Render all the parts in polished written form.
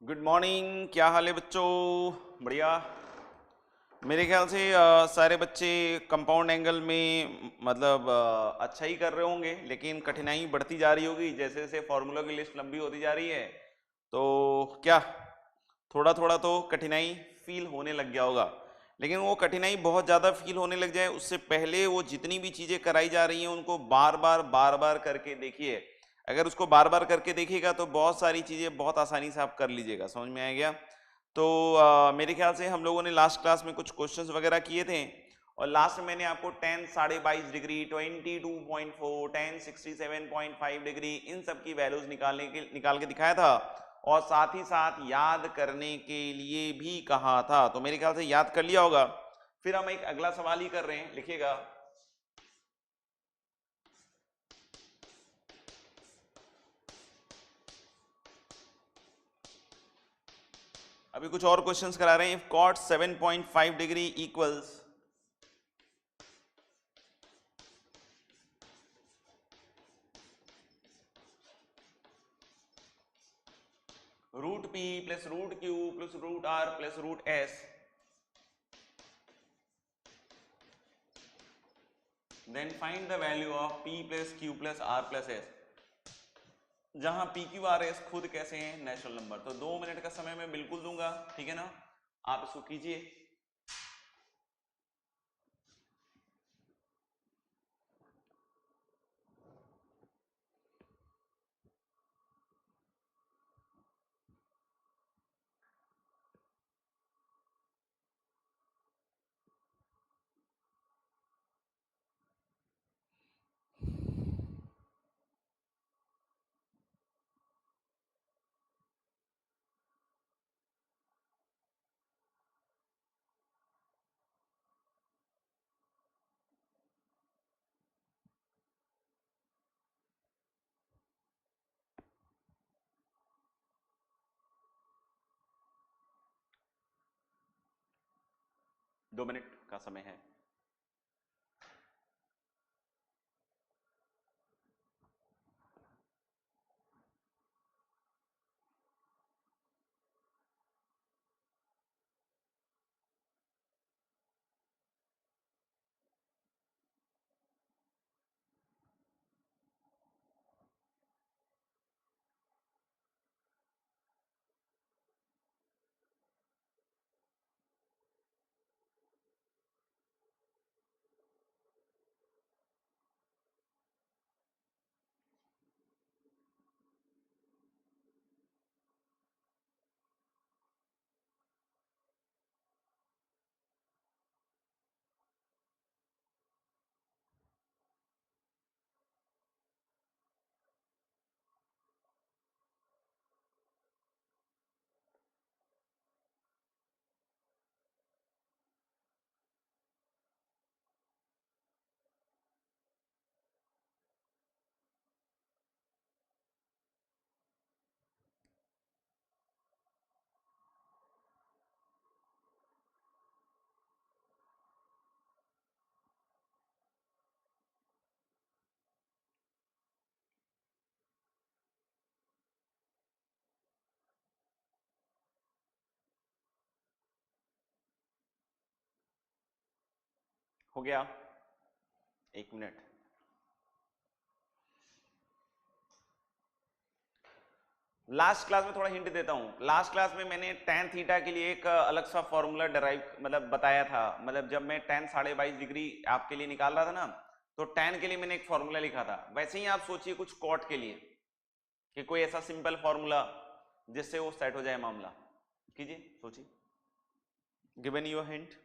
Good morning. क्या हाल है बच्चों? बढ़िया। मेरे ख्याल से सारे बच्चे कंपाउंड एंगल में मतलब अच्छा ही कर रहे होंगे, लेकिन कठिनाई बढ़ती जा रही होगी जैसे जैसे फॉर्मूला की लिस्ट लंबी होती जा रही है। तो क्या थोड़ा थोड़ा तो कठिनाई फील होने लग गया होगा, लेकिन वो कठिनाई बहुत ज़्यादा फील होने लग जाए उससे पहले वो जितनी भी चीज़ें कराई जा रही हैं उनको बार बार करके देखिए। अगर उसको बार बार करके देखिएगा तो बहुत सारी चीज़ें बहुत आसानी से आप कर लीजिएगा। समझ में आ गया? तो मेरे ख्याल से हम लोगों ने लास्ट क्लास में कुछ क्वेश्चंस वगैरह किए थे, और लास्ट में मैंने आपको टेन 22.5 डिग्री 22.4 10 67.5 डिग्री इन सब की वैल्यूज निकाल के दिखाया था, और साथ ही साथ याद करने के लिए भी कहा था। तो मेरे ख्याल से याद कर लिया होगा। फिर हम एक अगला सवाल ही कर रहे हैं, लिखिएगा। अभी कुछ और क्वेश्चंस करा रहे हैं। If cot 7.5 degree equals root p plus root q plus root r plus root s, then find the value of p plus q plus r plus s. जहां पी क्यू आर एस खुद कैसे हैं? Natural number. तो 2 minute का समय मैं बिल्कुल दूंगा, ठीक है ना? आप इसको कीजिए। दो मिनट का समय है। हो गया? 1 मिनट। लास्ट क्लास में थोड़ा हिंट देता हूं। लास्ट क्लास में मैंने टेन थीटा के लिए एक अलग सा फॉर्मूला डराइव मतलब बताया था। मतलब जब मैं टेन 22.5 डिग्री आपके लिए निकाल रहा था ना, तो टेन के लिए मैंने एक फॉर्मूला लिखा था। वैसे ही आप सोचिए कुछ कॉट के लिए कि कोई ऐसा सिंपल फॉर्मूला जिससे वो सेट हो जाए मामला। कीजिए, सोचिए। Given you hint.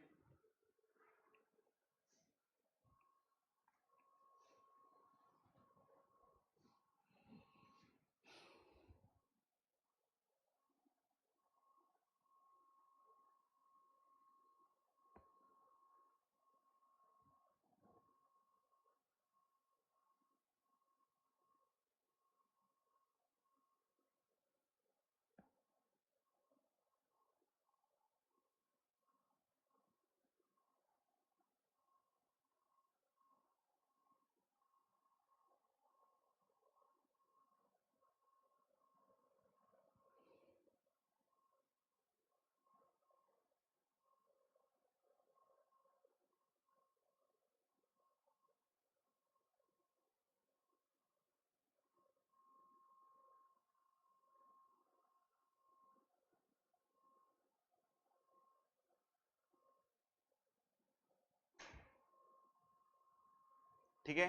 ठीक है,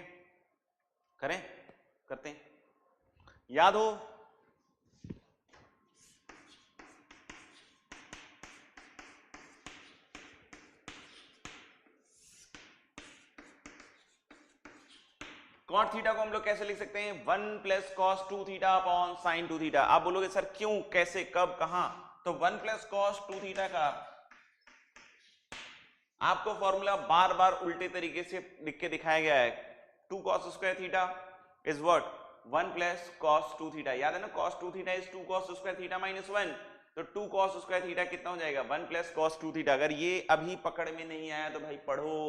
करें, करते हैं, याद हो कॉट थीटा को हम लोग कैसे लिख सकते हैं, 1 plus cos 2 theta upon sine 2 theta. आप बोलोगे सर क्यों, कैसे, कब, कहां, तो 1 प्लस कॉस 2 थीटा का आपको फॉर्मूला बार बार उल्टे तरीके से लिख के दिखाया गया है। 2 cos square theta is what, 1 plus cos 2 theta. याद है ना, cos 2 theta is 2 cos square theta minus 1, तो 2 cos स्क्वायर थीटा कितना हो जाएगा, 1 प्लस cos 2 थीटा। अगर ये अभी पकड़ में नहीं आया तो भाई पढ़ो,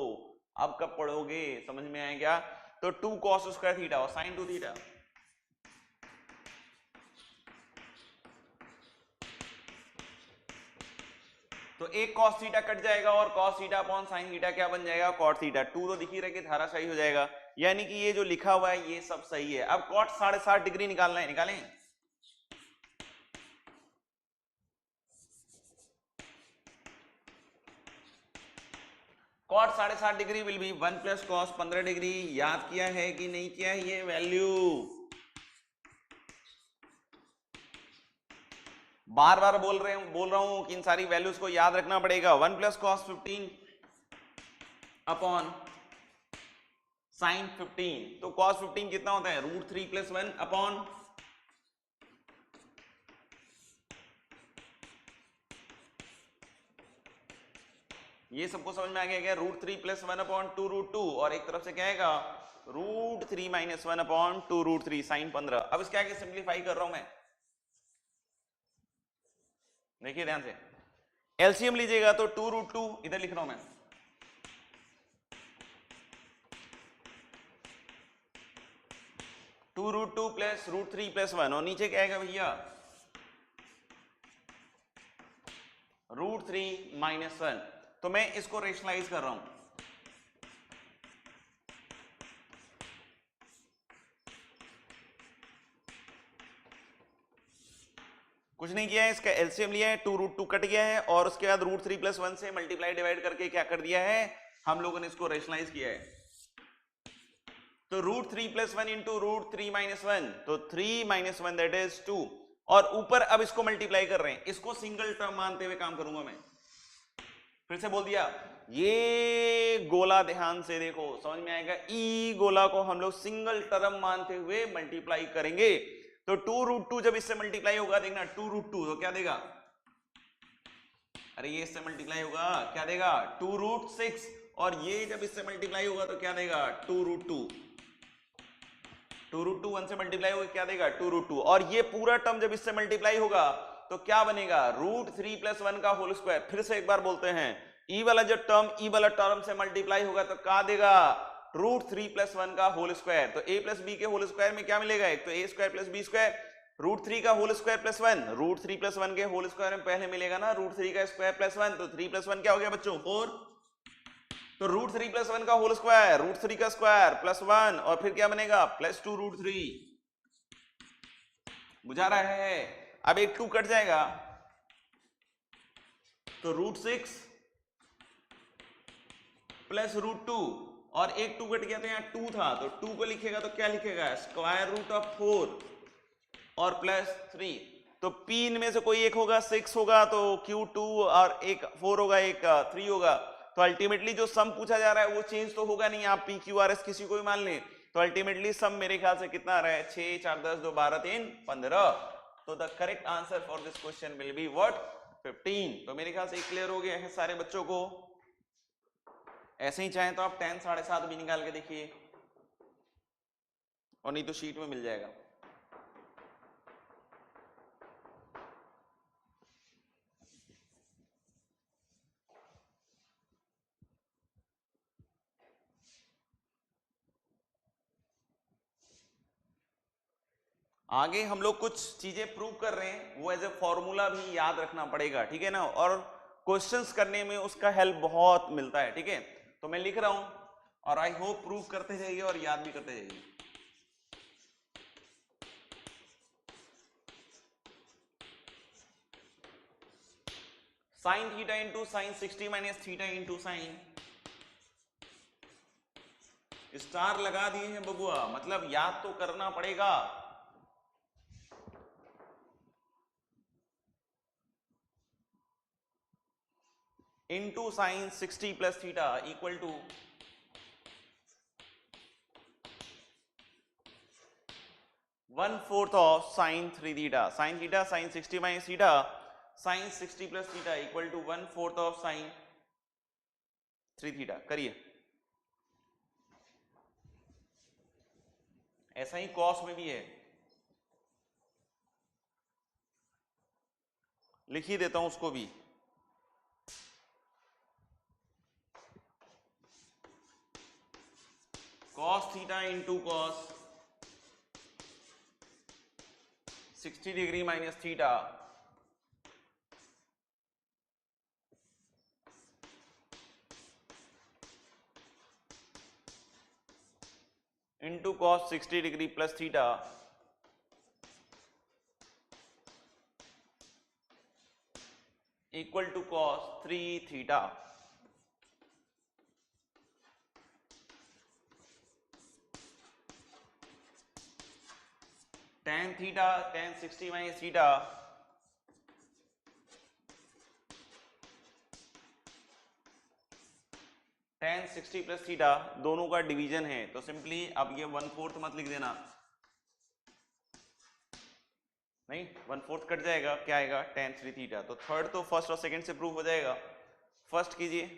अब कब पढ़ोगे, समझ में आया क्या, तो 2 cos स्क्वायर थीटा और sin 2 थीटा। तो एक cos थीटा कट जाएगा और cos theta upon sin theta क्या बन जाएगा, cot थीटा। 2 तो दिख ही रहा है कि धाराशायी हो जाएगा, यानी कि ये जो लिखा हुआ है ये सब सही है। अब cot 60.5 डिग्री निकालना है, निकालें। cot 60.5 degree will be 1 plus cos 15 degree. याद किया है कि नहीं किया है ये वैल्यू, बार बार बोल रहा हूं कि इन सारी वैल्यूज को याद रखना पड़ेगा। 1 प्लस cos 15 अपॉन साइन 15, तो cos 15 कितना होता है, √3 प्लस 1 अपॉन, ये सबको समझ में आ गया क्या, √3 प्लस 1 अपॉन 2√2, और एक तरफ से क्या आएगा, √3 माइनस 1 अपॉन 2√3 साइन 15। अब इसके आगे सिंप्लीफाई कर रहा हूं मैं, देखिए ध्यान से, एलसीएम लीजिएगा तो 2√2 इधर लिख रहा हूं मैं, 2√2 प्लस √3 प्लस 1, और नीचे क्या आएगा भैया, √3 माइनस 1। तो मैं इसको रेशनलाइज कर रहा हूं, कुछ नहीं किया है, इसका एलसीएम लिया है, 2√2 कट गया है और उसके बाद √3 प्लस 1 से मल्टीप्लाई डिवाइड करके क्या कर दिया है, हम लोगों ने इसको रेशनलाइज किया है। तो √3 प्लस 1 इंटू √3 माइनस 1, तो 3 माइनस 1 दैट इज 2, और ऊपर अब इसको मल्टीप्लाई कर रहे हैं, इसको सिंगल टर्म मानते हुए काम करूंगा मैं। फिर से बोल दिया, ये गोला ध्यान से देखो, समझ में आएगा, ई गोला को हम लोग सिंगल टर्म मानते हुए मल्टीप्लाई करेंगे। तो 2√2 जब इससे मल्टीप्लाई होगा, देखना 2√2 तो क्या देगा, अरे ये इससे मल्टीप्लाई होगा क्या देगा, 2√6, और ये जब इससे मल्टीप्लाई होगा तो क्या देगा, 2√2, 2√2 1 से मल्टीप्लाई होगा क्या देगा, 2√2, और ये पूरा टर्म जब इससे मल्टीप्लाई होगा तो क्या बनेगा, √3 प्लस 1 का होल स्क्वायर। फिर से एक बार बोलते हैं, ई वाला जो टर्म ई वाला टर्म से मल्टीप्लाई होगा तो क्या देगा, √3 प्लस 1 का होल स्क्वायर। तो a प्लस बी के होल स्क्वायर में क्या मिलेगा, एक तो a square plus b square, √3 का होल स्क्वायर प्लस 1, √3 प्लस 1 के होल स्क्वायर में पहले मिलेगा ना √3 का स्क्वायर प्लस 1, तो 3 प्लस 1 क्या हो गया बच्चों, 4, तो √3 प्लस 1 का होल स्क्वायर, √3 का स्क्वायर प्लस 1, और फिर क्या बनेगा, प्लस 2√3। बुझा रहा है, अब एक 2 कट जाएगा तो √6 प्लस √2, और एक 2 कट गया तो यहाँ 2 था, तो 2 को लिखेगा तो क्या लिखेगा, स्क्वायर रूट ऑफ 4 और प्लस 3। तो P इनमें से कोई एक होगा, 6 होगा तो Q2, और एक 4 होगा, एक 3 होगा। तो अल्टीमेटली जो सम पूछा जा रहा है वो चेंज तो होगा नहीं, आप PQRS किसी को भी मान लें, तो अल्टीमेटली सम मेरे ख्याल से कितना आ रहा है, 6 4 10 2 12 3 15। तो the correct answer for this question will be what, 15। तो मेरे ख्याल से क्लियर हो गया है सारे बच्चों को। ऐसे ही चाहें तो आप 10 7.5 भी निकाल के देखिए, और नहीं तो शीट में मिल जाएगा। आगे हम लोग कुछ चीजें प्रूव कर रहे हैं, वो एज ए फॉर्मूला भी याद रखना पड़ेगा, ठीक है ना, और क्वेश्चंस करने में उसका हेल्प बहुत मिलता है, ठीक है। तो मैं लिख रहा हूं और आई होप प्रूव करते जाइए और याद भी करते जाइए। Sine theta into sine 60 minus theta into sine star लगा दिए हैं बबुआ, मतलब याद तो करना पड़ेगा। Into sine 60 plus theta equal to 1/4 of sine 3 theta. Sine theta sine 60 minus theta, sine 60 plus theta equal to 1/4 of sine 3 theta. करिए, ऐसा ही कॉस में भी है, लिख ही देता हूं उसको भी। Cos theta into cos 60 degree minus theta into cos 60 degree plus theta equal to cos 3 theta. tan theta tan 60 minus theta tan 60 plus theta दोनों का डिवीजन है, तो सिंपली अब ये 1/4 मत लिख देना, नहीं 1/4 कट जाएगा, क्या आएगा tan 3 थीटा। तो थर्ड तो फर्स्ट और सेकंड से प्रूव हो जाएगा। फर्स्ट कीजिए,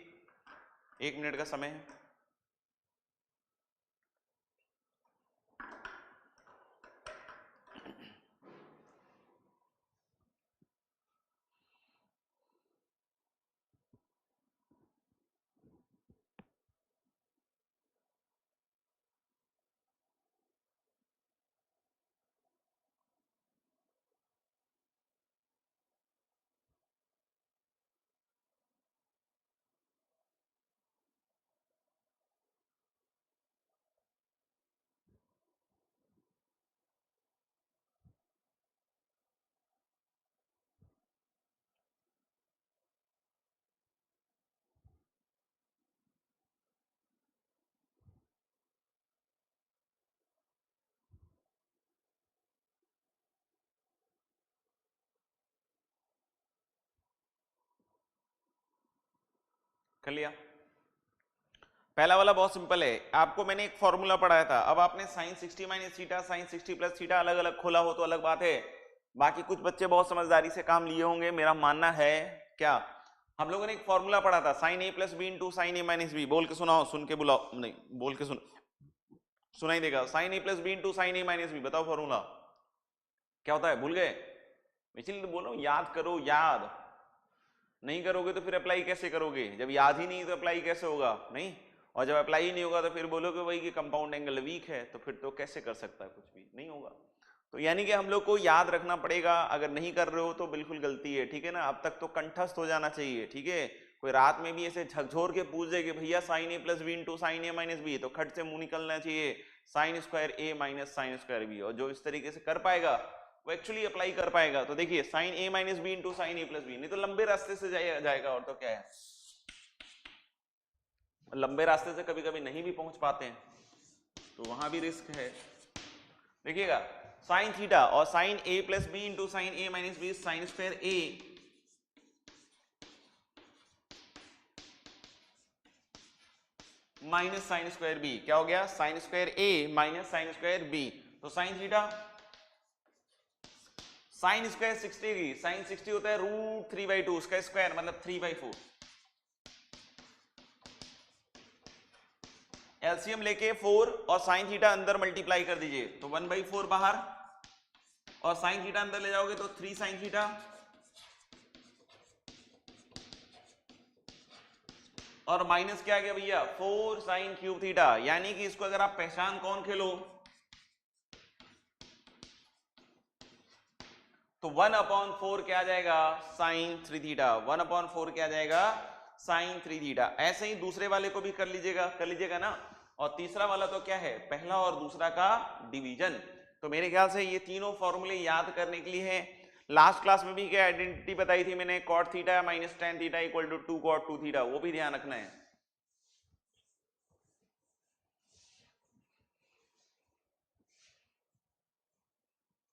1 मिनट का समय है। कर लिया। पहला वाला बहुत सिंपल है, आपको मैंने एक फॉर्मूला पढ़ाया था। अब आपने sine 60 minus theta sine 60 plus theta अलग अलग खोला हो तो अलग बात है, बाकी कुछ बच्चे बहुत समझदारी से काम लिए होंगे, मेरा मानना है। क्या हम लोगों ने एक फॉर्मूला पढ़ा था, साइन ए प्लस बी इंटू साइन ए माइनस बी। बोल के सुनाओ, सुन के बुलाओ, नहीं बोल के सुनाई देगा। साइन ए प्लस बी इंटू साइन ए माइनस बी, बताओ फॉर्मूला क्या होता है, भूल गए? इसलिए तो बोलो याद करो, याद नहीं करोगे तो फिर अप्लाई कैसे करोगे? जब याद ही नहीं तो अप्लाई कैसे होगा? नहीं, और जब अप्लाई ही नहीं होगा तो फिर बोलोगे भाई कि कंपाउंड एंगल वीक है, तो फिर तो कैसे कर सकता है, कुछ भी नहीं होगा। तो यानी कि हम लोग को याद रखना पड़ेगा, अगर नहीं कर रहे हो तो बिल्कुल गलती है, ठीक है ना। अब तक तो कंठस्थ हो जाना चाहिए, ठीक है। कोई रात में भी ऐसे झकझोर के पूछ दे कि भैया साइन ए प्लस बी इंटू साइन ए माइनस बी, तो खट से मुंह निकलना चाहिए साइन स्क्वायर ए माइनस साइन स्क्वायर बी। और जो इस तरीके से कर पाएगा वो एक्चुअली अप्लाई कर पाएगा। तो देखिए साइन ए माइनस बी इंटू साइन ए प्लस बी, नहीं तो लंबे रास्ते से जाएगा, और तो क्या है, लंबे रास्ते से कभी कभी नहीं भी पहुंच पाते हैं, तो वहां भी रिस्क है। देखिएगा साइन थीटा और साइन ए प्लस बी इंटू साइन ए माइनस बी, साइन स्क्वायर ए माइनस साइन स्क्वायर बी। क्या हो गया? साइन स्क्वायर ए माइनस साइन स्क्वायर बी। तो साइन थीटा साइन स्क्वायर 60 की, साइन 60 होता है √3/2, उसका स्क्वायर मतलब 3/4। एलसीएम लेके 4 और साइन थीटा अंदर मल्टीप्लाई कर दीजिए, तो 1/4 बाहर, और साइन थीटा अंदर ले जाओगे तो 3 साइन थीटा, और माइनस क्या आ गया भैया 4 साइन क्यूब थीटा। यानी कि इसको अगर आप पहचान कौन खेलो तो 1/4 क्या आ जाएगा? Sine 3 theta. 1/4 क्या आ जाएगा? Sine 3 theta. ऐसे ही दूसरे वाले को भी कर लीजिएगा ना। और तीसरा वाला तो क्या है, पहला और दूसरा का डिवीजन। तो मेरे ख्याल से ये तीनों फॉर्मूले याद करने के लिए है। लास्ट क्लास में भी क्या आइडेंटिटी बताई थी मैंने, cot theta minus tan theta equal to 2 cot 2 theta, वो भी ध्यान रखना है।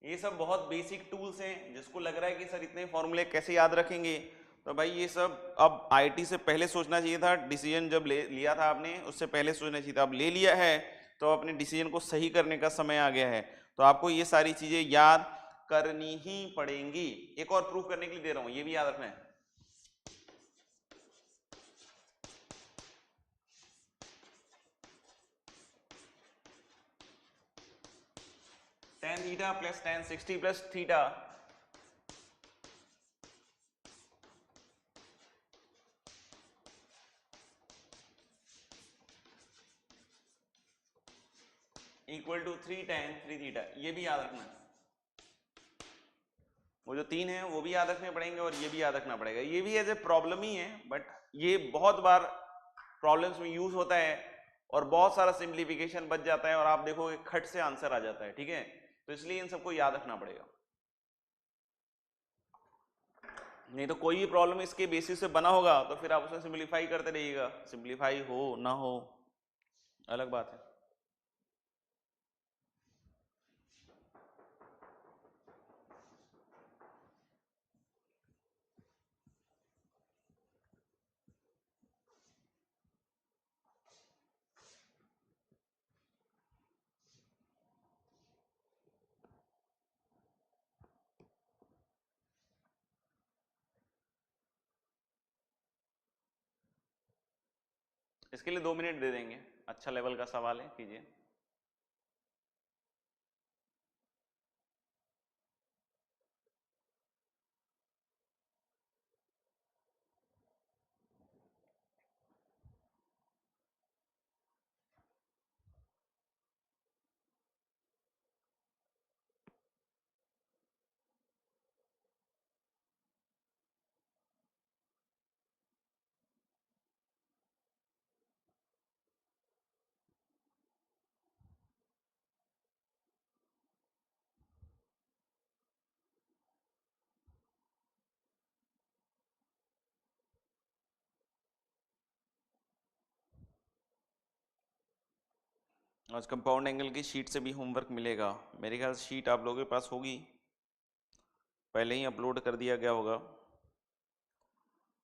ये सब बहुत बेसिक टूल्स हैं, जिसको लग रहा है कि सर इतने फॉर्मूले कैसे याद रखेंगे, तो भाई ये सब अब आईटी से पहले सोचना चाहिए था। डिसीजन जब लिया था आपने, उससे पहले सोचना चाहिए था। अब ले लिया है तो अपने डिसीजन को सही करने का समय आ गया है। तो आपको ये सारी चीजें याद करनी ही पड़ेंगी। एक और प्रूफ करने के लिए दे रहा हूं, ये भी याद रखना है। tan theta plus tan 60 plus theta equal to 3 tan 3 theta. ये भी याद रखना है। वो जो 3 है वो भी याद रखने पड़ेंगे और ये भी याद रखना पड़ेगा। ये भी एज ए प्रॉब्लम ही है, बट ये बहुत बार प्रॉब्लम्स में यूज होता है और बहुत सारा सिंप्लीफिकेशन बच जाता है और आप देखोगे खट से आंसर आ जाता है। ठीक है, तो इसलिए इन सबको याद रखना पड़ेगा, नहीं तो कोई भी प्रॉब्लम इसके बेसिस से बना होगा तो फिर आप उसे सिंप्लीफाई करते रहिएगा। सिंप्लीफाई हो ना हो अलग बात है। इसके लिए 2 मिनट दे देंगे। अच्छा लेवल का सवाल है, कीजिए। आज कंपाउंड एंगल की शीट से भी होमवर्क मिलेगा। मेरे ख्याल से शीट आप लोगों के पास होगी, पहले ही अपलोड कर दिया गया होगा।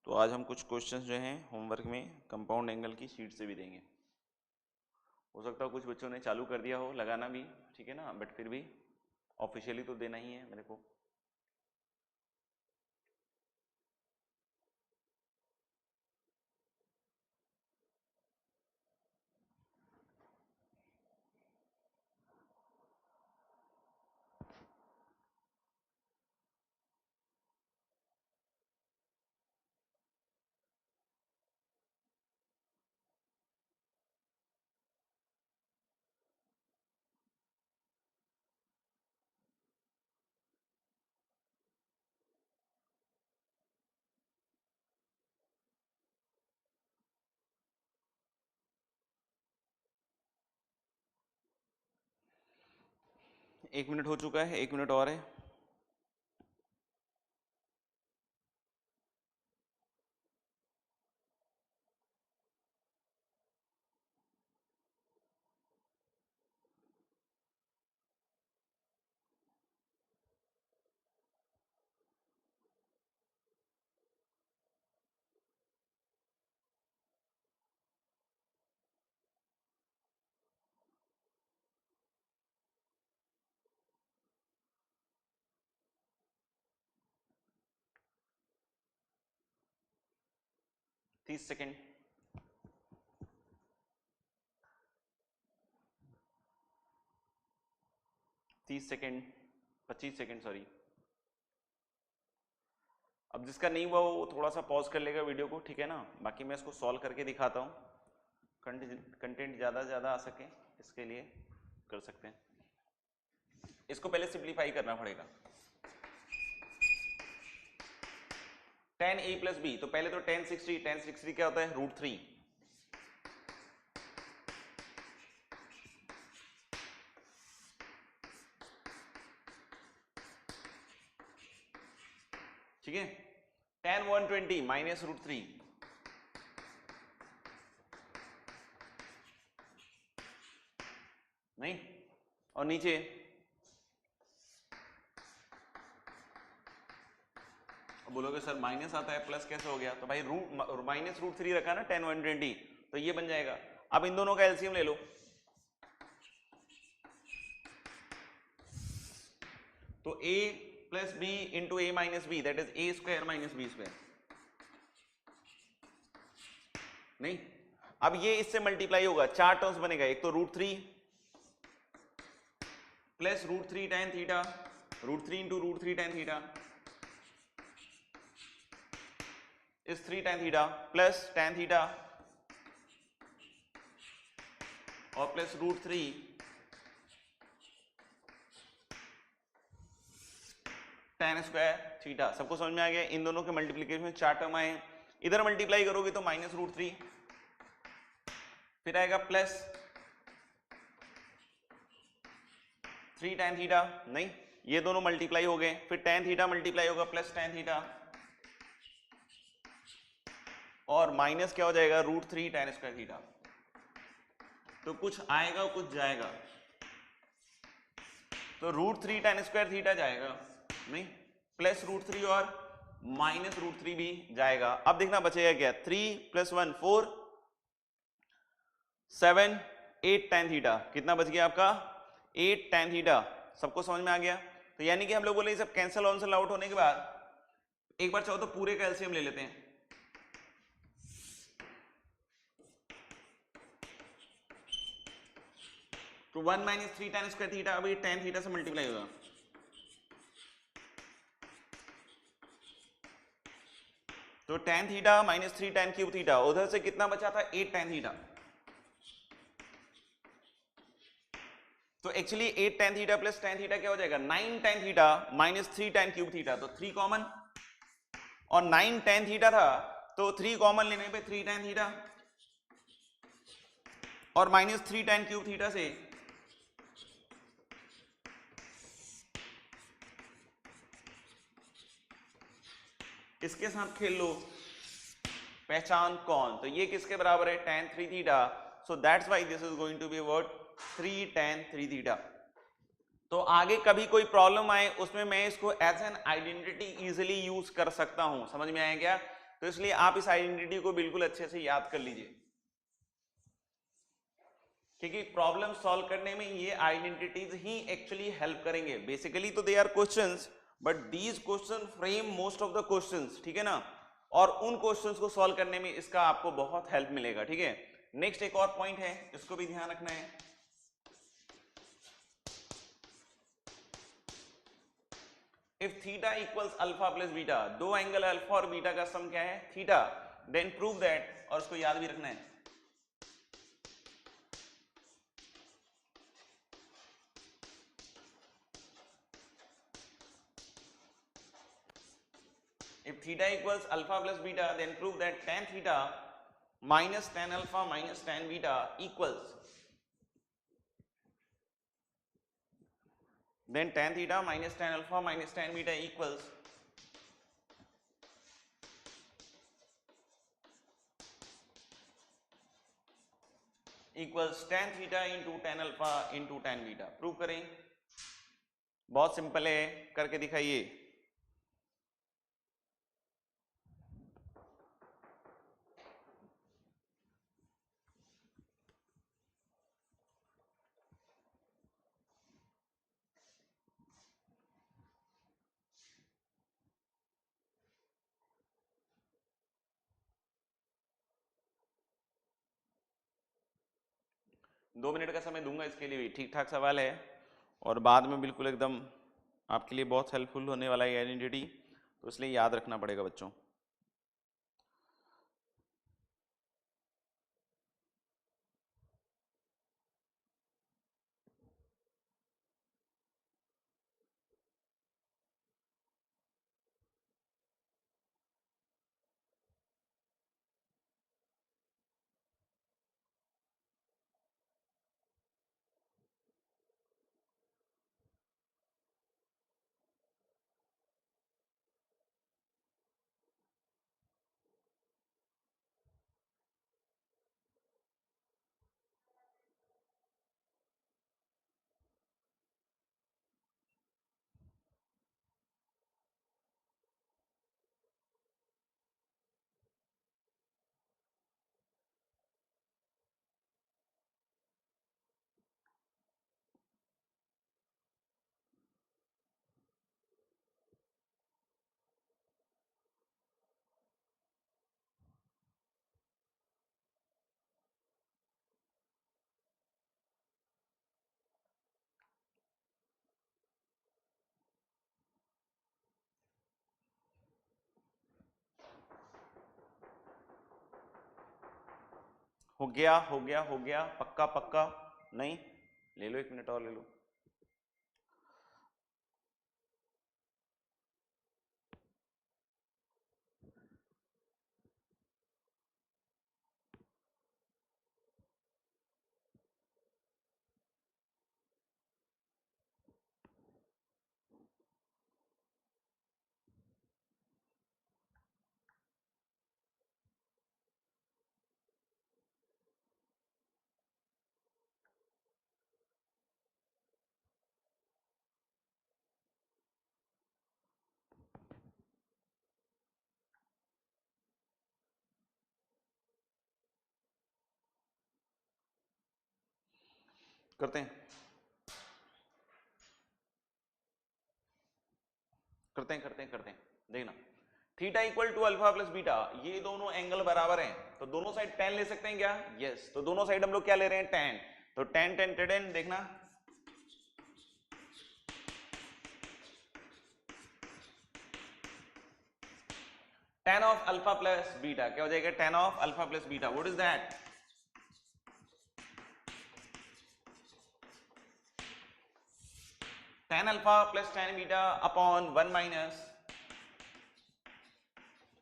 तो आज हम कुछ क्वेश्चंस जो हैं होमवर्क में कंपाउंड एंगल की शीट से भी देंगे। हो सकता है कुछ बच्चों ने चालू कर दिया हो लगाना भी, ठीक है ना, बट फिर भी ऑफिशियली तो देना ही है मेरे को। एक मिनट हो चुका है, 1 मिनट और है। तीस सेकेंड। 30 second, 25 second, sorry. अब जिसका नहीं हुआ वो थोड़ा सा पॉज कर लेगा वीडियो को, ठीक है ना। बाकी मैं इसको सॉल्व करके दिखाता हूँ। कंटेंट ज़्यादा से ज़्यादा आ सके इसके लिए कर सकते हैं। इसको पहले सिंप्लीफाई करना पड़ेगा। tan a प्लस बी, तो पहले तो tan 60 क्या होता है, √3। ठीक है, tan 120 माइनस √3, नहीं, और नीचे बोलोगे सर माइनस आता है प्लस कैसे हो गया, तो भाई रूट माइनस रूट थ्री रखा ना 10 120, तो ये बन जाएगा। अब इन दोनों का एलसीएम ले लो, तो a plus b into a minus b that is a square minus b square, नहीं अब ये इससे मल्टीप्लाई होगा, चार टर्म्स बनेगा, एक तो root three plus root three ten theta, root three into root three ten theta is three ten theta plus ten theta और plus root three ten square theta. सबको समझ में आ गया? इन दोनों के मल्टीप्लीकेशन में चार टर्म आए, इधर मल्टीप्लाई करोगे तो माइनस रूट थ्री, फिर आएगा प्लस थ्री टेन थीटा, नहीं ये दोनों मल्टीप्लाई हो गए, फिर टेन थीटा मल्टीप्लाई होगा प्लस टेन थीटा और माइनस क्या हो जाएगा root three ten square theta. तो कुछ आएगा कुछ जाएगा, तो root three ten square theta जाएगा, नहीं प्लस रूट थ्री और माइनस रूट थ्री भी जाएगा। अब देखना बचेगा क्या, three plus one four, seven eight tan theta, कितना बच गया आपका एट टेन थीटा। सबको समझ में आ गया? तो यानी कि हम लोग बोले सब कैंसल ऑनसल आउट होने के बाद एक बार चाहो तो पूरे का एलसीएम ले लेते हैं। तो one minus three ten square theta, अभी टेन थीटा से मल्टीप्लाई होगा, तो tan theta minus three ten cube theta, उधर से कितना बचा था एट टेन थीटा, तो actually eight tan theta plus tan theta क्या हो जाएगा nine tan theta minus three ten cube theta, तो थ्री कॉमन और नाइन टेन थीटा था तो थ्री कॉमन लेने पे थ्री टेन थीटा और minus three ten cube theta से इसके साथ खेल लो, पहचान कौन, तो ये किसके बराबर है tan three theta, so that's why this is going to be word three tan three theta. तो आगे कभी कोई प्रॉब्लम आए उसमें मैं इसको as an identity easily use कर सकता हूं, समझ में आया क्या? तो इसलिए आप इस आइडेंटिटी को बिल्कुल अच्छे से याद कर लीजिए, क्योंकि प्रॉब्लम सॉल्व करने में ये आइडेंटिटीज ही एक्चुअली हेल्प करेंगे। बेसिकली तो they are questions, but these question frame most of the questions, ठीक है ना, और उन क्वेश्चंस को सॉल्व करने में इसका आपको बहुत हेल्प मिलेगा, ठीक है। नेक्स्ट एक और पॉइंट है, इसको भी ध्यान रखना है, if theta equals alpha plus beta, दो एंगल अल्फा और बीटा का सम क्या है थीटा, देन प्रूव दैट, और उसको याद भी रखना है, if theta equals alpha plus beta then prove that tan theta minus tan alpha minus tan beta equals, then tan theta minus tan alpha minus tan beta equals tan theta into tan alpha into tan beta। Prove करें, बहुत simple है, करके दिखाइए। 2 minute का समय दूंगा इसके लिए भी, ठीक ठाक सवाल है और बाद में बिल्कुल एकदम आपके लिए बहुत हेल्पफुल होने वाला है आइडेंटिटी, तो इसलिए याद रखना पड़ेगा बच्चों। हो गया हो गया हो गया, पक्का पक्का? नहीं, ले लो 1 मिनट और ले लो। करते हैं करते हैं करते हैं करते हैं, देखना theta equal to alpha plus beta, ये दोनों एंगल बराबर हैं तो दोनों साइड tan ले सकते हैं क्या? यस, तो दोनों साइड हम लोग क्या ले रहे हैं? tan। तो tan tan tan, देखना tan of alpha plus beta क्या हो जाएगा? tan of alpha plus beta, what is that? tan alpha plus tan beta upon 1 minus,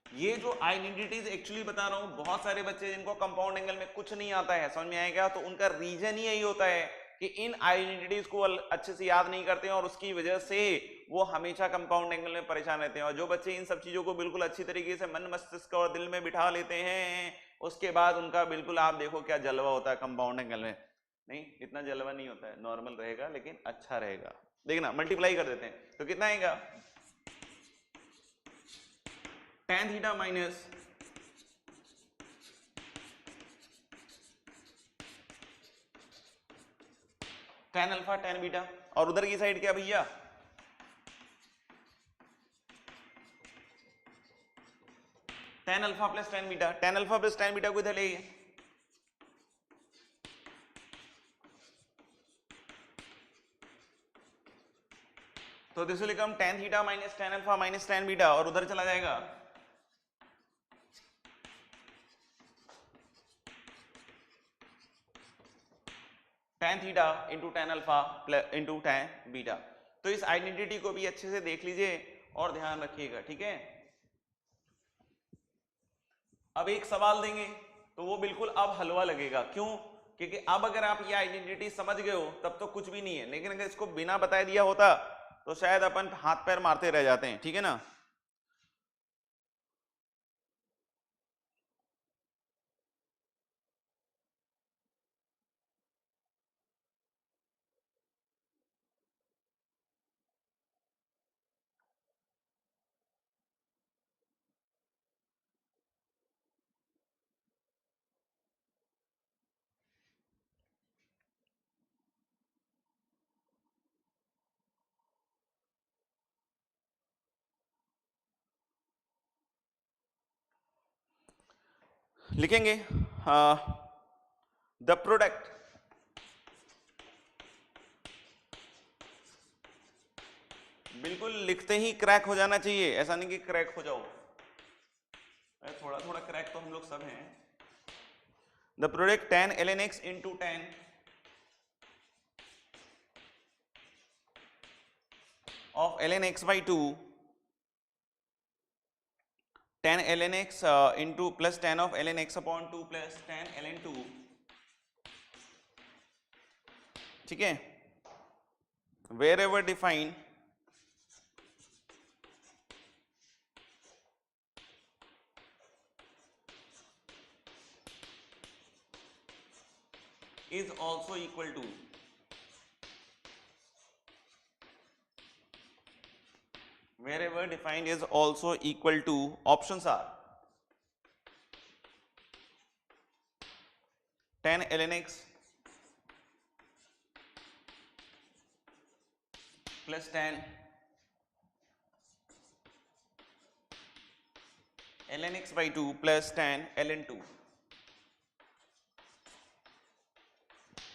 ये जो आइडेंटिटीज एक्चुअली बता रहा हूं, बहुत सारे बच्चे जिनको कंपाउंड एंगल में कुछ नहीं आता है, समझ में आएगा, तो उनका रीजन ही यही होता है कि इन आइडेंटिटीज को अच्छे से याद नहीं करते हैं और उसकी वजह से वो हमेशा कंपाउंड एंगल में परेशान रहते हैं। और जो बच्चे इन सब चीजों को बिल्कुल अच्छी तरीके से मन मस्तिष्क और दिल में बिठा लेते हैं, उसके बाद उनका बिल्कुल आप देखो क्या जलवा होता है कंपाउंड एंगल में। नहीं, इतना जलवा नहीं होता है, नॉर्मल रहेगा लेकिन अच्छा रहेगा। देखना मल्टीप्लाई कर देते हैं तो कितना आएगा? tan theta minus tan alpha tan beta, और उधर की साइड क्या भैया? tan alpha plus tan beta, tan alpha plus tan beta को इधर ले आइए, तो this will become tan theta minus tan alpha minus tan beta, और उधर चला जाएगा tan theta into tan alpha into tan beta. तो इस आइडेंटिटी को भी अच्छे से देख लीजिए और ध्यान रखिएगा, ठीक है? अब एक सवाल देंगे तो वो बिल्कुल अब हलवा लगेगा, क्यों? क्योंकि अब अगर आप ये आइडेंटिटी समझ गए हो तब तो कुछ भी नहीं है, लेकिन अगर इसको बिना बताए दिया होता तो शायद अपन हाथ पैर मारते रह जाते हैं, ठीक है ना? लिखेंगे द प्रोडक्ट बिल्कुल लिखते ही क्रैक हो जाना चाहिए, ऐसा नहीं कि क्रैक हो जाओ, थोड़ा थोड़ा क्रैक तो हम लोग सब हैं। The product tan ln x into tan of ln x by 2 tan ln x into plus tan of ln x upon 2 plus tan ln 2, ठीक है, wherever define is also equal to wherever defined is also equal to, options are tan ln x plus tan ln x by 2 plus tan ln 2,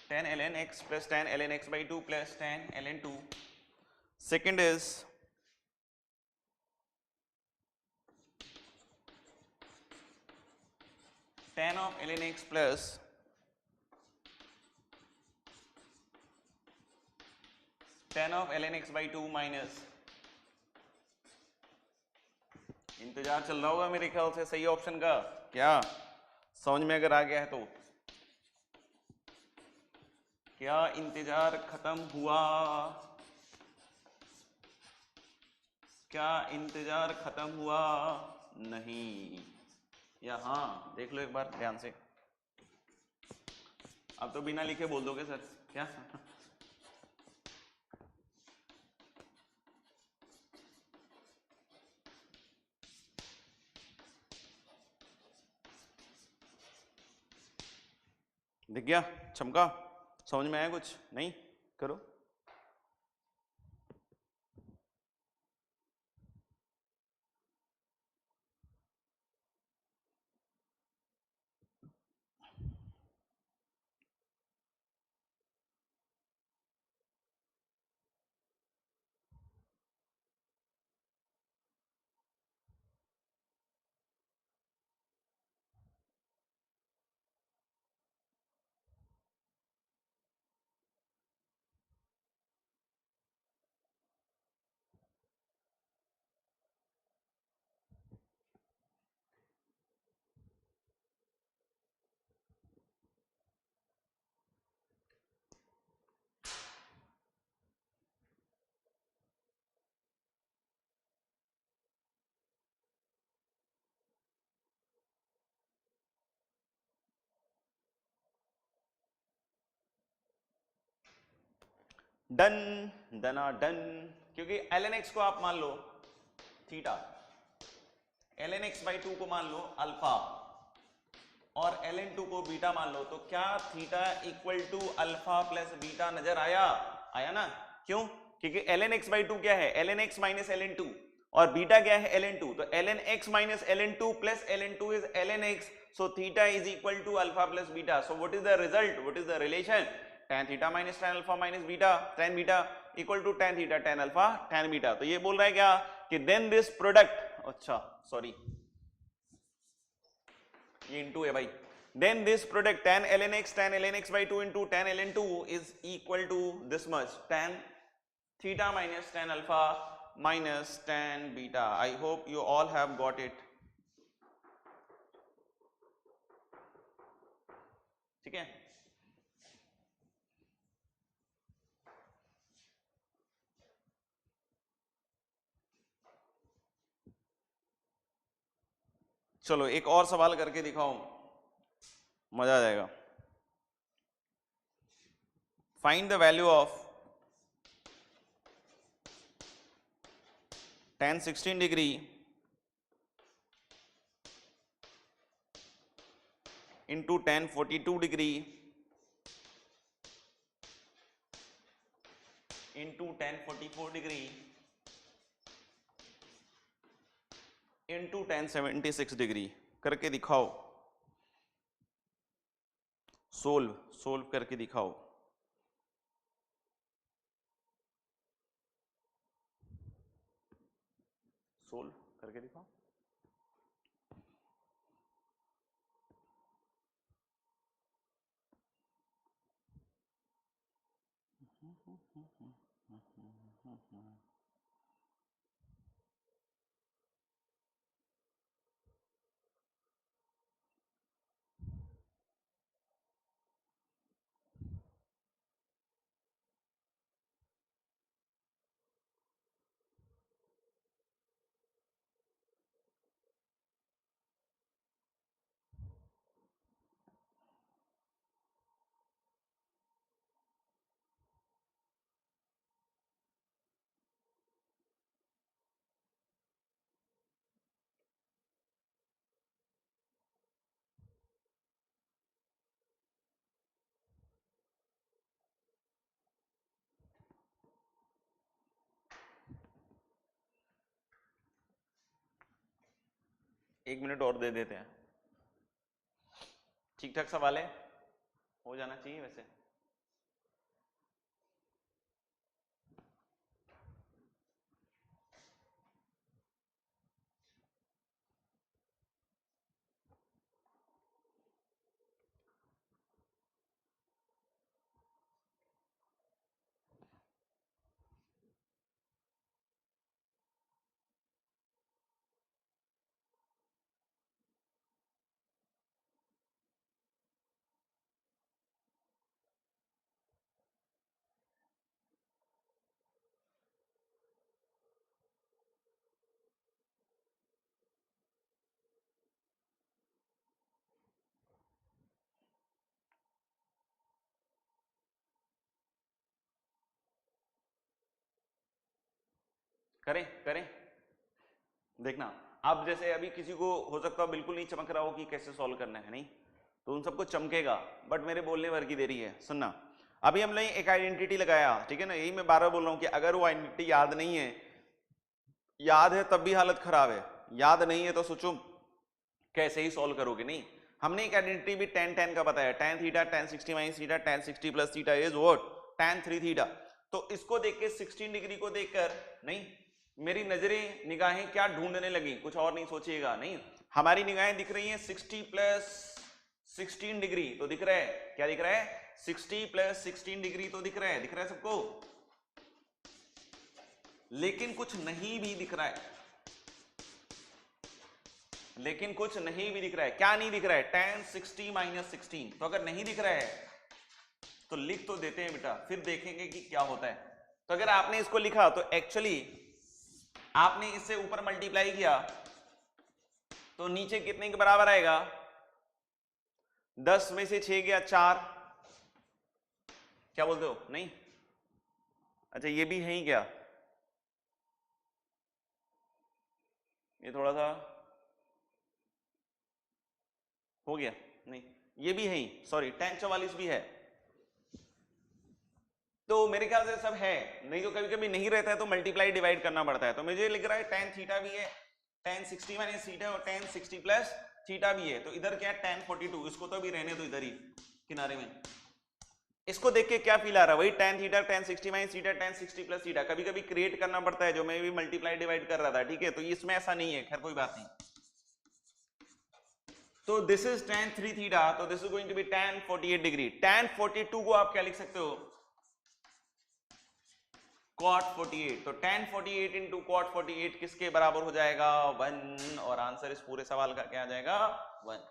tan ln x plus tan ln x by 2 plus tan ln 2. Second is tan of ln x plus tan of ln x by 2 minus, इंतजार चल रहा होगा मेरे ख्याल से सही option का, क्या समझ में अगर आ गया है तो? क्या इंतजार खत्म हुआ? क्या इंतजार खत्म हुआ? नहीं, या हाँ देख लो एक बार ध्यान से। अब तो बिना लिखे बोल दोगे सर क्या? दिख गया, चमका, समझ में आया कुछ? नहीं करो। डन, डना डन, क्योंकि ln x को आप मान लो थीटा, ln x बाई 2 को मान लो अल्फा, और ln 2 को बीटा मान लो, तो क्या theta equal to alpha plus beta नजर आया? आया ना? क्यों? क्योंकि ln x बाई 2 क्या है? ln x माइनस ln 2, और बीटा क्या है? ln 2, तो ln x minus ln 2 plus ln 2 is ln x, so theta is equal to alpha plus beta. So what is the result? What is the relation? tan theta minus tan alpha minus beta, tan beta equal to tan theta tan alpha tan beta. तो ये बोल रहा है क्या कि then this product, अच्छा sorry ये into है भाई, then this product tan ln x by 2 into tan ln 2 is equal to this much, tan theta minus tan alpha minus tan beta. I hope you all have got it. ठीक है, चलो एक और सवाल करके दिखाओ, मजा आ जाएगा। Find the value of tan 16 degree into tan 42 degree into tan 44 degree into tan 76 degree करके दिखाओ, सोल्व सोल्व करके दिखाओ। सोल्व करके दिखाओ। एक मिनट और दे देते हैं, ठीक ठाक सवाल है, हो जाना चाहिए वैसे। करें करें, देखना। अब जैसे अभी किसी को हो सकता है बिल्कुल नहीं चमक रहा हो कि कैसे सॉल्व करना है, नहीं तो उन सबको चमकेगा, बट मेरे बोलने भर की देरी है। सुनना, अभी हमने एक आइडेंटिटी लगाया, ठीक है ना, यही मैं बार बार बोल रहा हूं कि अगर वो आइडेंटिटी याद नहीं है, याद है तब भी हालत खराब है, याद नहीं है तो सोचो कैसे ही सॉल्व करोगे। नहीं, हमने एक आइडेंटिटी भी tan tan का बताया, tan theta tan 60 minus theta tan 60 plus theta is what tan 3 theta. तो इसको देख के 16 डिग्री को देखकर नहीं, मेरी नजरें निगाहें क्या ढूंढने लगी, कुछ और नहीं सोचिएगा, नहीं हमारी निगाहें दिख रही हैं 60 प्लस 16 डिग्री, तो दिख रहा है, क्या दिख रहा है, 60 प्लस 16 डिग्री तो दिख रहा है सबको, लेकिन कुछ नहीं भी दिख रहा है, लेकिन कुछ नहीं भी दिख रहा है। क्या नहीं दिख रहा है, tan 60 माइनस 16। तो अगर नहीं दिख रहा है तो लिख तो देते हैं बेटा, फिर देखेंगे कि क्या होता है। तो अगर आपने इसको लिखा तो एक्चुअली आपने इससे ऊपर मल्टीप्लाई किया तो नीचे कितने के बराबर आएगा, 10 में से 6 गया 4, क्या बोलते हो, नहीं अच्छा ये भी है ही क्या, ये थोड़ा सा हो गया, नहीं ये भी है ही, सॉरी tan 44 भी है, तो मेरे ख्याल से सब है, नहीं तो कभी कभी नहीं रहता है तो मल्टीप्लाई डिवाइड करना पड़ता है। तो मुझे लिख रहा है tan थीटा भी है, tan 60 माइनस थीटा और tan 60 प्लस थीटा भी है, तो इधर क्या है tan 42, इसको तो अभी रहने दो इधर ही किनारे में। इसको देख के क्या फील आ रहा है, वही tan theta tan 60 minus theta tan 60 plus theta, कभी कभी क्रिएट करना पड़ता है जो मैं भी मल्टीप्लाई डिवाइड कर रहा था, ठीक है, तो इसमें ऐसा नहीं है, खैर कोई बात नहीं। तो दिस इज tan 3 थीटा, तो this is going to be tan 48 degree. tan 42 को आप क्या लिख सकते हो, cot 48, तो tan 48 इंटू cot 48 किसके बराबर हो जाएगा, 1, और आंसर इस पूरे सवाल का क्या आ जाएगा, 1।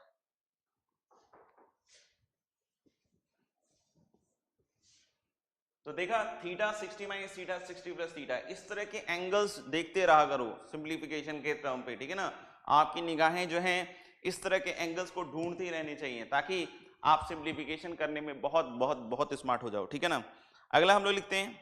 तो देखा, theta 60 minus theta 60 plus theta, इस तरह के एंगल्स देखते रहा करो सिंप्लीफिकेशन के टर्म पे, ठीक है ना, आपकी निगाहें जो हैं इस तरह के एंगल्स को ढूंढती रहनी चाहिए ताकि आप सिंप्लीफिकेशन करने में बहुत बहुत बहुत स्मार्ट हो जाओ, ठीक है ना। अगला हम लोग लिखते हैं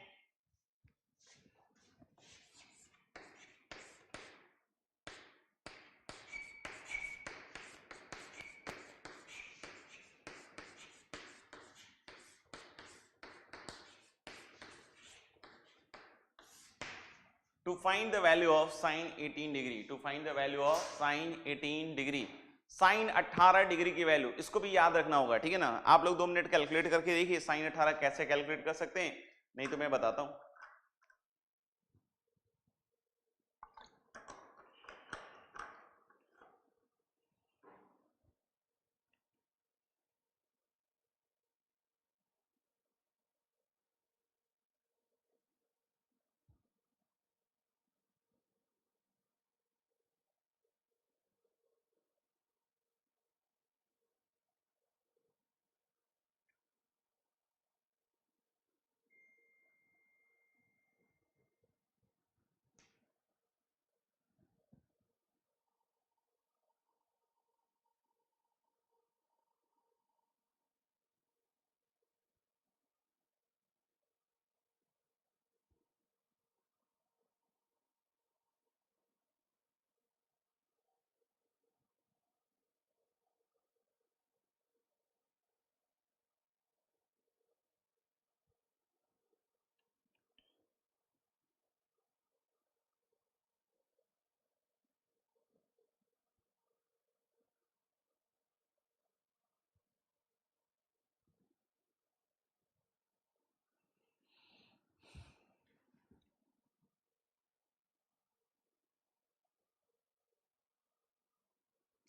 to find the value of sin 18 degree, to find the value of sin 18 degree, sine 18 degree की वैल्यू, इसको भी याद रखना होगा, ठीक है ना। आप लोग 2 मिनट कैलकुलेट करके देखिए साइन 18 कैसे कैलकुलेट कर सकते हैं, नहीं तो मैं बताता हूं।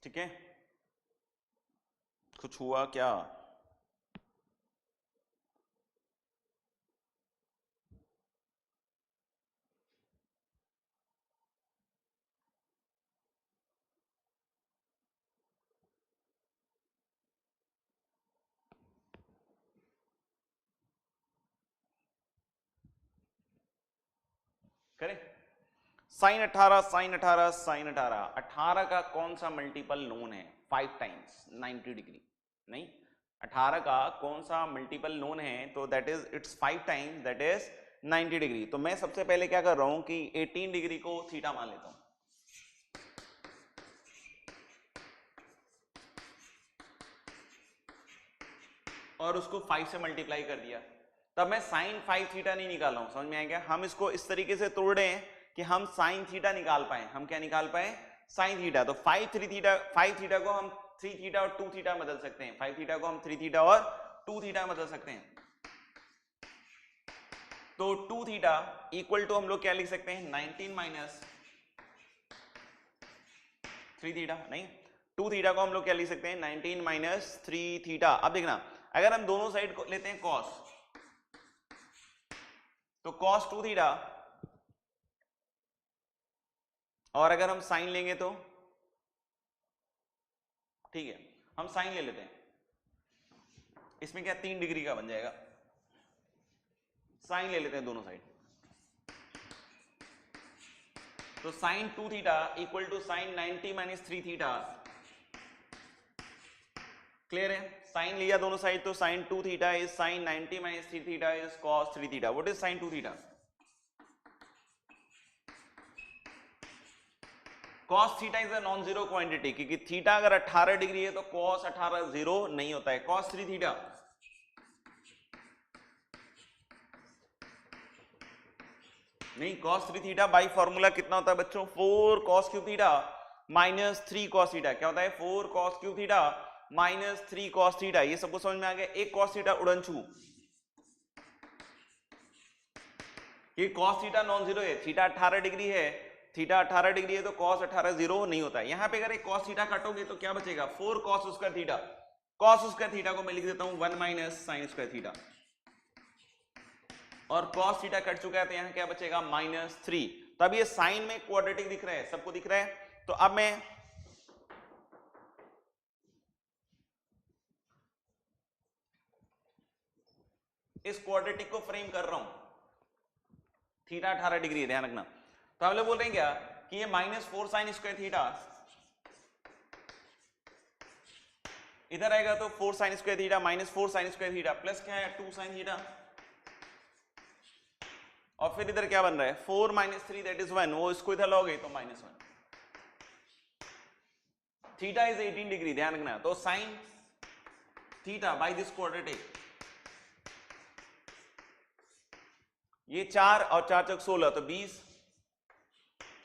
ठीक है, कुछ हुआ क्या, करें साइन 18 साइन 18 साइन 18, 18 का कौन सा मल्टीपल नोन है, 5 टाइम्स 90 डिग्री, नहीं 18 का कौन सा मल्टीपल नोन है, तो that is it's 5 times, that is 90 degree. तो मैं सबसे पहले क्या कर रहा हूं कि 18 डिग्री को थीटा मान लेता हूं, और उसको 5 से मल्टीप्लाई कर दिया। तब मैं साइन 5 थीटा नहीं निकाल रहा हूं, समझ में आया क्या? हम इसको इस तरीके से तोड़े हैं कि हम साइन थीटा निकाल पाए। हम क्या निकाल पाए? Sine theta. तो 5 थीटा को हम 3 थीटा और 2 थीटा बदल सकते हैं। 5 थीटा को हम 3 थीटा और 2 थीटा बदल सकते हैं। तो 2 थीटा इक्वल टू हम लोग क्या लिख सकते हैं? 19 माइनस 3 थीटा। नहीं, 2 थीटा को हम लोग क्या लिख सकते हैं? 19 माइनस 3 थीटा। अब देखना, अगर हम दोनों साइड को लेते हैं कॉस, तो कॉस 2 थीटा, और अगर हम साइन लेंगे तो ठीक है, हम साइन ले लेते हैं, इसमें क्या 3 डिग्री का बन जाएगा। साइन ले लेते हैं दोनों साइड, तो sine 2 theta equal to sine 90 minus 3 theta. Clear है? साइन लिया दोनों साइड, तो sine 2 theta is sine 90 minus 3 theta is cos 3 theta. What is sine 2 theta? Cos theta is a non zero quantity, क्योंकि theta अगर 18 degree है तो cos 18 zero नहीं होता है। कॉस 3 थीटा, नहीं, कॉस 3 थीटा बाई फॉर्मूला कितना होता है बच्चों? 4 cos cube theta minus 3 cos theta. क्या होता है? 4 cos cube theta minus 3 cos theta. ये सबको समझ में आ गया? एक कॉस थीटा उड़नछू, ये कॉस थीटा नॉन जीरो है। थीटा 18 डिग्री है, थीटा 18 डिग्री है तो कॉस 18 जीरो नहीं होता है। यहां पे अगर एक कॉस थीटा काटोगे तो क्या बचेगा? 4 cos square theta. Cos square theta को मैं लिख देता हूं 1 माइनस साइन स्क्वायर थीटा, और कॉस थीटा कट चुका है तो यहां क्या बचेगा? माइनस 3। तो अब ये साइन में क्वाड्रेटिक दिख रहा है, सबको दिख रहा है। तो अब मैं इस क्वाड्रेटिक को फ्रेम कर रहा हूं, थीटा 18 डिग्री है, ध्यान रखना। तो हम लोग बोल रहे हैं क्या कि ये माइनस 4 साइन स्क्वायर थीटा इधर आएगा तो 4 sine square theta minus 4 sine square theta plus क्या है? 2 साइन थीटा, और फिर इधर क्या बन रहा है? 4 माइनस 3 दैट इज 1। वो इसको इधर लोगे तो माइनस 1। थीटा इज 18 डिग्री, ध्यान रखना। तो sine theta by this quadratic, ये 4 और 4 चौक 16, तो 20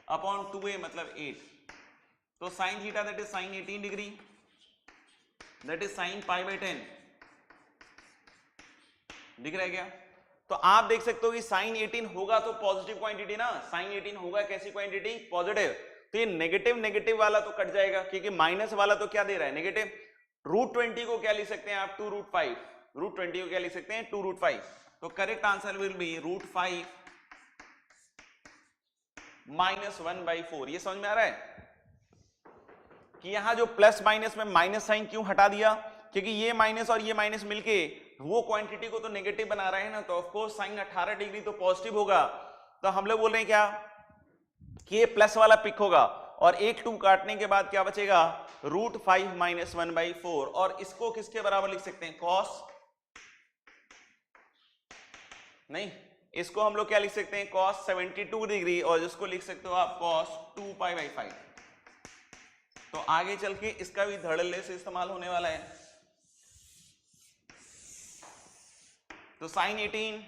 अपॉन 2a मतलब 8। तो sine theta that is sine 18 degree, that is sine pi by 10। दिख रहा है क्या? तो आप देख सकते हो कि साइन 18 होगा तो पॉजिटिव क्वांटिटी ना। साइन 18 होगा कैसी क्वांटिटी? पॉजिटिव। तो ये नेगेटिव नेगेटिव वाला तो कट जाएगा, क्योंकि माइनस वाला तो क्या दे रहा है? नेगेटिव। रूट 20 को क्या लिख सकते हैं आप? 2 रूट 5। रूट 20 को क्या लिख सकते हैं? 2 रूट 5। तो correct answer will be root 5 minus 1/4। ये समझ में आ रहा है कि यहां जो प्लस माइनस में माइनस साइन क्यों हटा दिया? क्योंकि ये माइनस और ये माइनस मिलके वो क्वांटिटी को तो नेगेटिव बना रहे हैं ना। तो ऑफ कोर्स साइन 18 डिग्री तो पॉजिटिव होगा। तो हम लोग बोल रहे हैं क्या कि ये प्लस वाला पिक होगा, और एक 2 काटने के बाद क्या बचेगा? Root 5 minus 1/4। और इसको किसके बराबर लिख सकते हैं? कॉस, नहीं, इसको हम लोग क्या लिख सकते हैं? कॉस 72 डिग्री, और जिसको लिख सकते हो आप कॉस 2π/5। तो आगे चल के इसका भी धड़ल्ले से इस्तेमाल होने वाला है। तो sine 18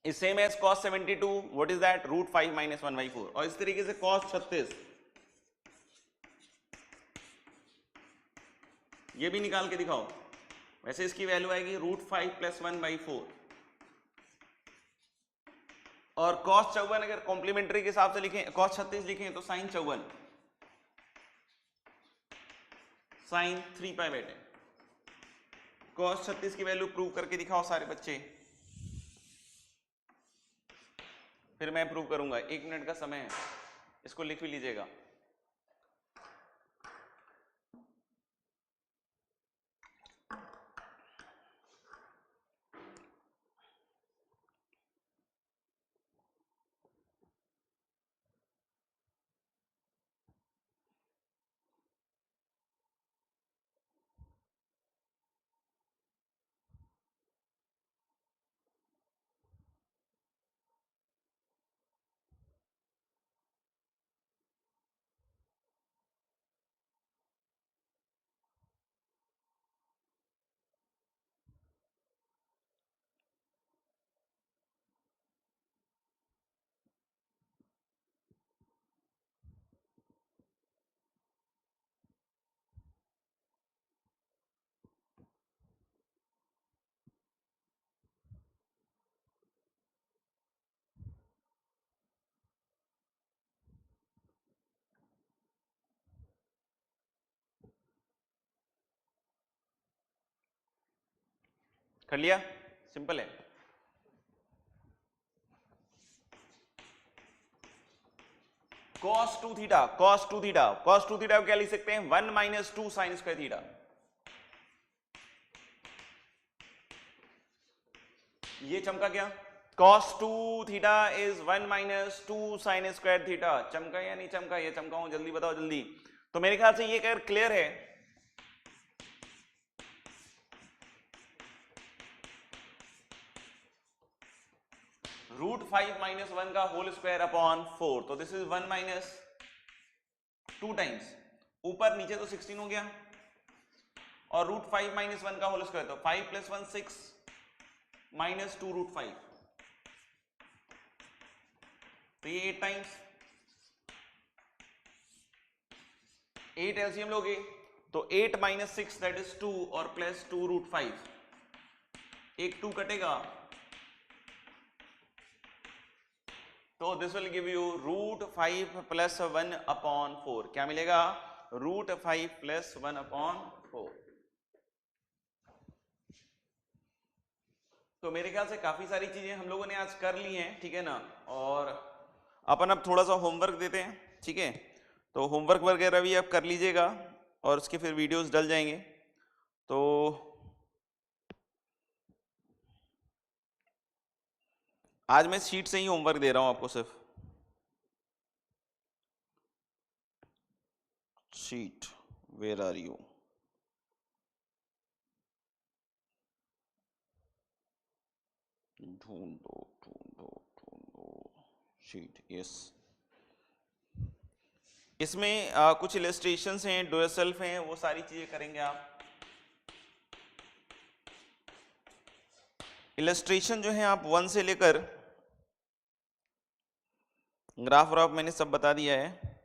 is same as cos 72। What is that? Root 5 minus 1/4। और इस तरीके से कॉस 36 ये भी निकाल के दिखाओ। वैसे इसकी वैल्यू आएगी रूट 5 प्लस 1/4। और कॉस 54 अगर कॉम्प्लीमेंट्री के हिसाब से लिखें, कॉस 36 लिखें तो साइन 54 साइन 3π/10। कॉस 36 की वैल्यू प्रूव करके दिखाओ सारे बच्चे, फिर मैं प्रूव करूंगा। 1 मिनट का समय है, इसको लिख भी लीजिएगा। कर लिया, सिंपल है। cos 2 theta, cos 2 theta, cos 2 theta को क्या लिख सकते हैं, 1 माइनस 2 साइन स्क्वायर थीटा। ये चमका क्या, cos 2 theta is 1 minus 2 sine square theta. चमका या नहीं चमका, ये चमका हूं, जल्दी बताओ जल्दी। तो मेरे ख्याल से ये अगर क्लियर है, √5 माइनस 1 का होल स्क्वायर अपॉन 4, तो दिस इज 1 माइनस 2 टाइम्स, ऊपर नीचे तो 16 हो गया, और √5 माइनस 1 का होल स्क्वायर, तो 5 प्लस 1 6 माइनस 2 √5, तो ये 8 टाइम्स, 8 एलसीएम लोगे तो 8 माइनस 6 दैट इज 2 और प्लस 2 √5, एक 2 कटेगा, तो this will give you √5 plus 1 upon 4, क्या मिलेगा, √5 प्लस 1 अपॉन 4। तो मेरे ख्याल से काफी सारी चीजें हम लोगों ने आज कर ली हैं, ठीक है ना, और अपन अब थोड़ा सा होमवर्क देते हैं, ठीक है। तो होमवर्क वगैरह भी आप कर लीजिएगा और उसके फिर वीडियोस डल जाएंगे। तो आज मैं शीट से ही होमवर्क दे रहा हूं आपको, सिर्फ शीट, वेयर आर यू, ढूंढो ढूंढो ढूंढो, शीट, यस। इसमें कुछ इलस्ट्रेशंस हैं, डू योर सेल्फ हैं, वो सारी चीजें करेंगे आप। इलस्ट्रेशन जो है आप 1 से लेकर ग्राफ व्राफ मैंने सब बता दिया है।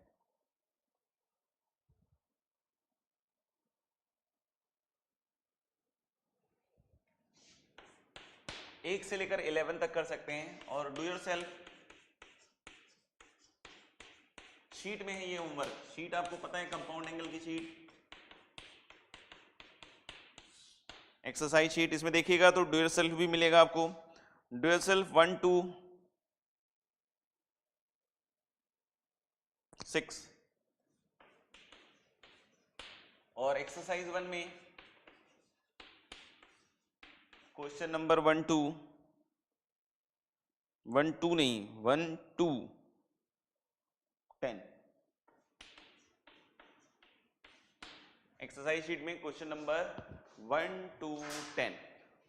एक से लेकर 11 तक कर सकते हैं, और डू योर सेल्फ शीट में है ये होमवर्क, शीट आपको पता है, कंपाउंड एंगल की शीट, एक्सरसाइज शीट, इसमें देखिएगा तो डू योर सेल्फ भी मिलेगा आपको, डू योर सेल्फ 1 2 6, और एक्सरसाइज 1 में क्वेश्चन नंबर 1 2 1 2 नहीं 1 2 10, एक्सरसाइज शीट में क्वेश्चन नंबर 1 2 10।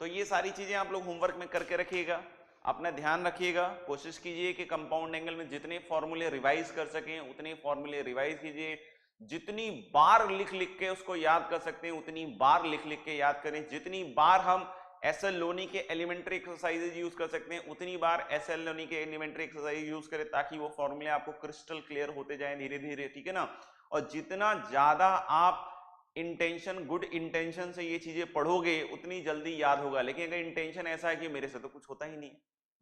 तो ये सारी चीजें आप लोग होमवर्क में करके रखिएगा, अपना ध्यान रखिएगा, कोशिश कीजिए कि कंपाउंड एंगल में जितने फॉर्मूले रिवाइज कर सकें उतने फॉर्मूले रिवाइज कीजिए, जितनी बार लिख लिख के उसको याद कर सकते हैं उतनी बार लिख लिख के याद करें, जितनी बार हम एसएल लोनी के एलिमेंट्री एक्सरसाइजेज यूज कर सकते हैं उतनी बार एसएल लोनी के एलिमेंट्री एक्सरसाइज यूज करें, ताकि वो फॉर्मूले आपको क्रिस्टल क्लियर होते जाएं धीरे धीरे, ठीक है ना। और जितना ज्यादा आप इंटेंशन, गुड इंटेंशन से ये चीजें पढ़ोगे उतनी जल्दी याद होगा। लेकिन अगर इंटेंशन ऐसा है कि मेरे से तो कुछ होता ही नहीं,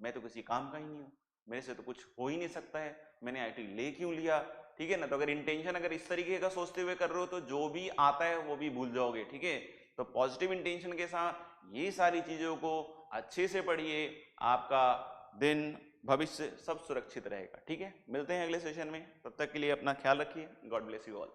मैं तो किसी काम का ही नहीं हूँ, मेरे से तो कुछ हो ही नहीं सकता है, मैंने आईटी ले क्यों लिया, ठीक है ना। तो अगर इंटेंशन अगर इस तरीके का सोचते हुए कर रहे हो तो जो भी आता है वो भी भूल जाओगे, ठीक है। तो पॉजिटिव इंटेंशन के साथ ये सारी चीजों को अच्छे से पढ़िए, आपका दिन भविष्य सब सुरक्षित रहेगा, ठीक है। मिलते हैं अगले सेशन में, तब तक के लिए अपना ख्याल रखिए, गॉड ब्लेस यू ऑल।